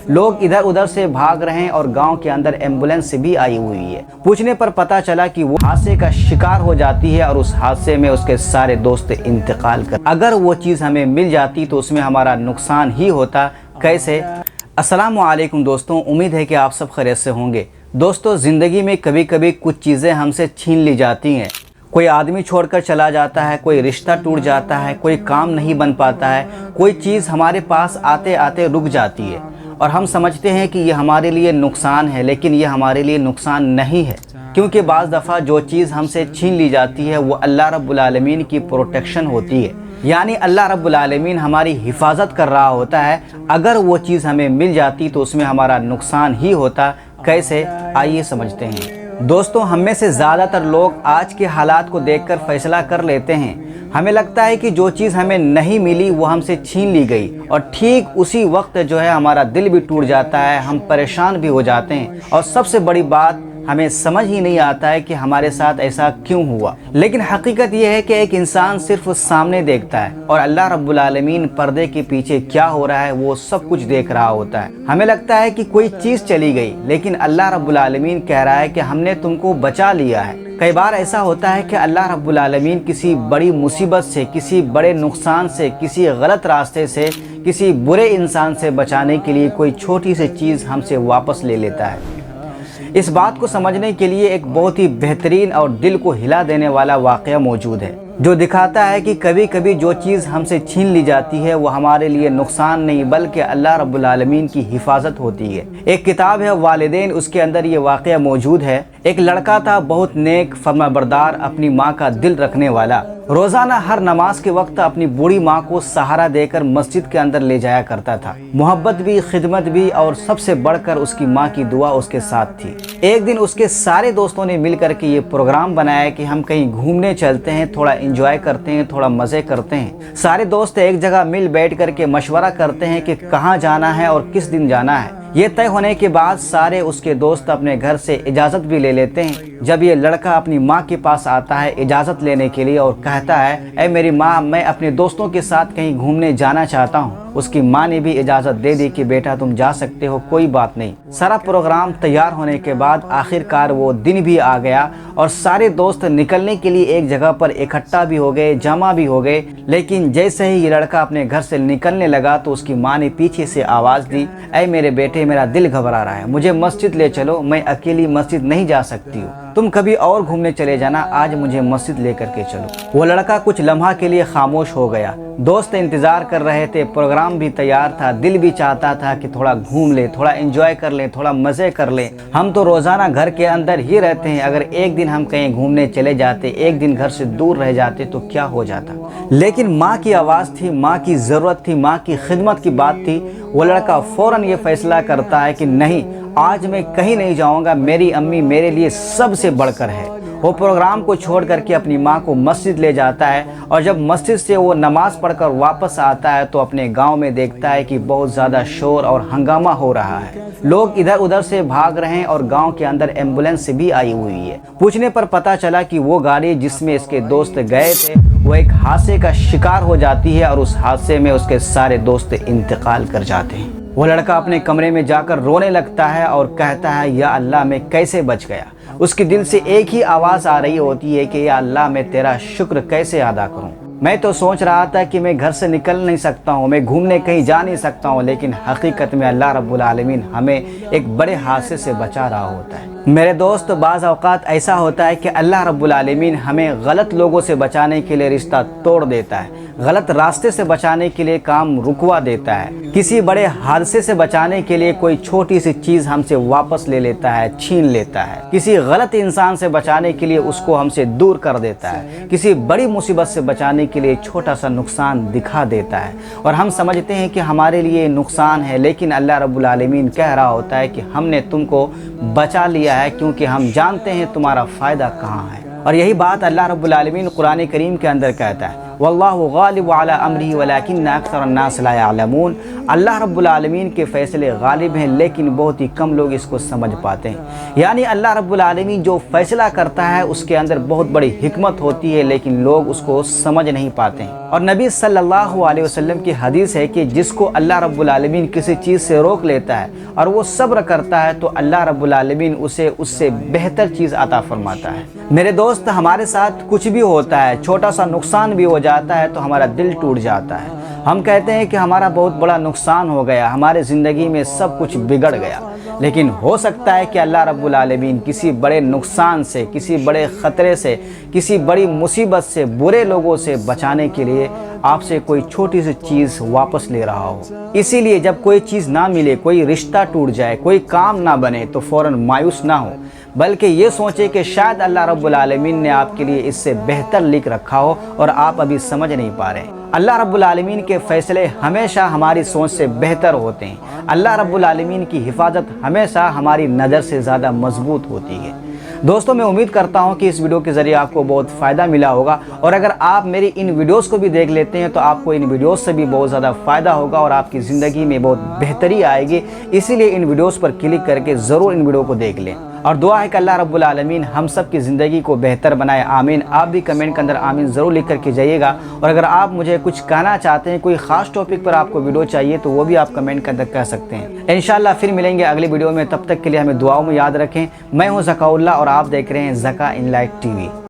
लोग इधर उधर से भाग रहे हैं और गांव के अंदर एम्बुलेंस भी आई हुई है। पूछने पर पता चला कि वो हादसे का शिकार हो जाती है और उस हादसे में उसके सारे दोस्त इंतकाल कर। अगर वो चीज़ हमें मिल जाती तो उसमें हमारा नुकसान ही होता। कैसे? अस्सलामु अलैकुम दोस्तों, उम्मीद है कि आप सब खैरियत से होंगे। दोस्तों, ज़िंदगी में कभी कभी कुछ चीज़ें हमसे छीन ली जाती हैं। कोई आदमी छोड़कर चला जाता है, कोई रिश्ता टूट जाता है, कोई काम नहीं बन पाता है, कोई चीज़ हमारे पास आते आते रुक जाती है और हम समझते हैं कि ये हमारे लिए नुकसान है, लेकिन ये हमारे लिए नुकसान नहीं है। क्योंकि बाज़ दफ़ा जो चीज़ हमसे छीन ली जाती है वो अल्लाह रब्बुल आलमीन की प्रोटेक्शन होती है, यानी अल्लाह रब्बुल आलमीन हमारी हिफाजत कर रहा होता है। अगर वो चीज़ हमें मिल जाती तो उसमें हमारा नुकसान ही होता। कैसे? आइए समझते हैं। दोस्तों, हम में से ज़्यादातर लोग आज के हालात को देखकर फैसला कर लेते हैं। हमें लगता है कि जो चीज़ हमें नहीं मिली वो हमसे छीन ली गई और ठीक उसी वक्त जो है हमारा दिल भी टूट जाता है, हम परेशान भी हो जाते हैं और सबसे बड़ी बात हमें समझ ही नहीं आता है कि हमारे साथ ऐसा क्यों हुआ। लेकिन हकीकत यह है कि एक इंसान सिर्फ सामने देखता है और अल्लाह रब्बुल आलमीन पर्दे के पीछे क्या हो रहा है वो सब कुछ देख रहा होता है। हमें लगता है कि कोई चीज़ चली गई, लेकिन अल्लाह रब्बुल आलमीन कह रहा है कि हमने तुमको बचा लिया है। कई बार ऐसा होता है कि अल्लाह रब्बुल आलमीन किसी बड़ी मुसीबत से, किसी बड़े नुकसान से, किसी गलत रास्ते से, किसी बुरे इंसान से बचाने के लिए कोई छोटी सी चीज़ हमसे वापस ले लेता है। इस बात को समझने के लिए एक बहुत ही बेहतरीन और दिल को हिला देने वाला वाक़या मौजूद है, जो दिखाता है कि कभी कभी जो चीज़ हमसे छीन ली जाती है वो हमारे लिए नुकसान नहीं बल्कि अल्लाह रब्बुल आलमीन की हिफाजत होती है। एक किताब है वालिदैन, उसके अंदर ये वाक़या मौजूद है। एक लड़का था, बहुत नेक, फरमाबरदार, अपनी माँ का दिल रखने वाला। रोज़ाना हर नमाज के वक्त अपनी बूढ़ी माँ को सहारा देकर मस्जिद के अंदर ले जाया करता था। मोहब्बत भी, खिदमत भी और सबसे बढ़कर उसकी माँ की दुआ उसके साथ थी। एक दिन उसके सारे दोस्तों ने मिलकर के ये प्रोग्राम बनाया कि हम कहीं घूमने चलते हैं, थोड़ा एंजॉय करते हैं, थोड़ा मज़े करते हैं। सारे दोस्त एक जगह मिल बैठ करके मशवरा करते हैं कि कहाँ जाना है और किस दिन जाना है। ये तय होने के बाद सारे उसके दोस्त अपने घर से इजाज़त भी ले लेते हैं। जब ये लड़का अपनी माँ के पास आता है इजाज़त लेने के लिए और कहता है, ऐ मेरी माँ, मैं अपने दोस्तों के साथ कहीं घूमने जाना चाहता हूँ, उसकी माँ ने भी इजाज़त दे दी कि बेटा तुम जा सकते हो, कोई बात नहीं। सारा प्रोग्राम तैयार होने के बाद आखिरकार वो दिन भी आ गया और सारे दोस्त निकलने के लिए एक जगह पर इकट्ठा भी हो गए, जमा भी हो गए। लेकिन जैसे ही ये लड़का अपने घर से निकलने लगा तो उसकी माँ ने पीछे से आवाज़ दी, ऐ मेरे बेटे, मेरा दिल घबरा रहा है, मुझे मस्जिद ले चलो, मैं अकेली मस्जिद नहीं जा सकती हूँ, तुम कभी और घूमने चले जाना, आज मुझे मस्जिद लेकर के चलो। वो लड़का कुछ लम्हा के लिए खामोश हो गया। दोस्त इंतज़ार कर रहे थे, प्रोग्राम भी तैयार था, दिल भी चाहता था कि थोड़ा घूम ले, थोड़ा एंजॉय कर ले, थोड़ा मज़े कर ले। हम तो रोज़ाना घर के अंदर ही रहते हैं, अगर एक दिन हम कहीं घूमने चले जाते, एक दिन घर से दूर रह जाते तो क्या हो जाता। लेकिन माँ की आवाज़ थी, माँ की ज़रूरत थी, माँ की खिदमत की बात थी। वो लड़का फ़ौरन ये फैसला करता है कि नहीं, आज मैं कहीं नहीं जाऊँगा, मेरी अम्मी मेरे लिए सबसे बढ़कर है। वो प्रोग्राम को छोड़ करके अपनी माँ को मस्जिद ले जाता है और जब मस्जिद से वो नमाज़ पढ़कर वापस आता है तो अपने गांव में देखता है कि बहुत ज़्यादा शोर और हंगामा हो रहा है। लोग इधर उधर से भाग रहे हैं और गांव के अंदर एम्बुलेंस भी आई हुई है। पूछने पर पता चला कि वो गाड़ी जिसमें इसके दोस्त गए थे वो एक हादसे का शिकार हो जाती है और उस हादसे में उसके सारे दोस्त इंतकाल कर जाते हैं। वो लड़का अपने कमरे में जाकर रोने लगता है और कहता है, या अल्लाह, मैं कैसे बच गया। उसके दिल से एक ही आवाज़ आ रही होती है कि या अल्लाह, मैं तेरा शुक्र कैसे अदा करूं। मैं तो सोच रहा था कि मैं घर से निकल नहीं सकता हूं, मैं घूमने कहीं जा नहीं सकता हूं, लेकिन हकीकत में अल्लाह रब्बुल आलमीन हमें एक बड़े हादसे से बचा रहा होता है। मेरे दोस्त, बाज़ औक़ात ऐसा होता है कि अल्लाह रब्बुल आलमीन हमें गलत लोगों से बचाने के लिए रिश्ता तोड़ देता है, गलत रास्ते से बचाने के लिए काम रुकवा देता है, किसी बड़े हादसे से बचाने के लिए कोई छोटी सी चीज़ हमसे वापस ले लेता है, छीन लेता है, किसी गलत इंसान से बचाने के लिए उसको हमसे दूर कर देता है, किसी बड़ी मुसीबत से बचाने के लिए छोटा सा नुकसान दिखा देता है और हम समझते हैं कि हमारे लिए नुकसान है। लेकिन अल्लाह रब्बुल आलमीन कह रहा होता है कि हमने तुमको बचा लिया है क्योंकि हम जानते हैं तुम्हारा फ़ायदा कहाँ है। और यही बात अल्लाह रब्बुल आलमीन कुरान करीम के अंदर कहता है, वल्लाहु गालिबु अला अम्रिही वलाकिन्न अक्सरन्नास ला यअलमून। अल्लाह रब्बुल आलमीन के फ़ैसले गालिब हैं, लेकिन बहुत ही कम लोग इसको समझ पाते हैं। यानी अल्लाह रब्बुल आलमीन जो फ़ैसला करता है उसके अंदर बहुत बड़ी हिकमत होती है, लेकिन लोग उसको समझ नहीं पाते हैं। और नबी सल्लल्लाहु अलैहि वसल्लम की हदीस है कि जिसको अल्लाह रब्बुल आलमीन किसी चीज़ से रोक लेता है और वो सब्र करता है तो अल्लाह रब्बुल आलमीन उसे उससे बेहतर चीज़ अता फरमाता है। मेरे दोस्त, हमारे साथ कुछ भी होता है, छोटा सा नुकसान भी हो जाता है तो हमारा दिल टूट जाता है। हम कहते हैं कि हमारा बहुत बड़ा नुकसान हो गया, हमारे ज़िंदगी में सब कुछ बिगड़ गया। लेकिन हो सकता है कि अल्लाह रब्बुल आलमीन किसी बड़े नुकसान से, किसी बड़े ख़तरे से, किसी बड़ी मुसीबत से, बुरे लोगों से बचाने के लिए आपसे कोई छोटी सी चीज़ वापस ले रहा हो। इसीलिए जब कोई चीज़ ना मिले, कोई रिश्ता टूट जाए, कोई काम ना बने तो फ़ौरन मायूस ना हो, बल्कि ये सोचे कि शायद अल्लाह रब्बुल आलमीन ने आपके लिए इससे बेहतर लिख रखा हो और आप अभी समझ नहीं पा रहे। अल्लाह रब्बुल आलमीन के फ़ैसले हमेशा हमारी सोच से बेहतर होते हैं। अल्लाह रब्बुल आलमीन की हिफाजत हमेशा हमारी नज़र से ज़्यादा मजबूत होती है। दोस्तों, मैं उम्मीद करता हूं कि इस वीडियो के ज़रिए आपको बहुत फ़ायदा मिला होगा, और अगर आप मेरी इन वीडियोस को भी देख लेते हैं तो आपको इन वीडियोस से भी बहुत ज़्यादा फ़ायदा होगा और आपकी ज़िंदगी में बहुत बेहतरी आएगी। इसीलिए इन वीडियोस पर क्लिक करके ज़रूर इन वीडियो को देख लें, और दुआ है कि अल्लाह रब्बुल आलमीन हम सब की ज़िंदगी को बेहतर बनाए। आमीन। आप भी कमेंट के अंदर आमीन ज़रूर लिख करके जाइएगा, और अगर आप मुझे कुछ कहना चाहते हैं, कोई ख़ास टॉपिक पर आपको वीडियो चाहिए तो वो भी आप कमेंट के अंदर कह सकते हैं। इंशाअल्लाह फिर मिलेंगे अगली वीडियो में, तब तक के लिए हमें दुआओं में याद रखें। मैं हूँ ज़काउल्लाह और आप देख रहे हैं ज़का इन लाइट टीवी।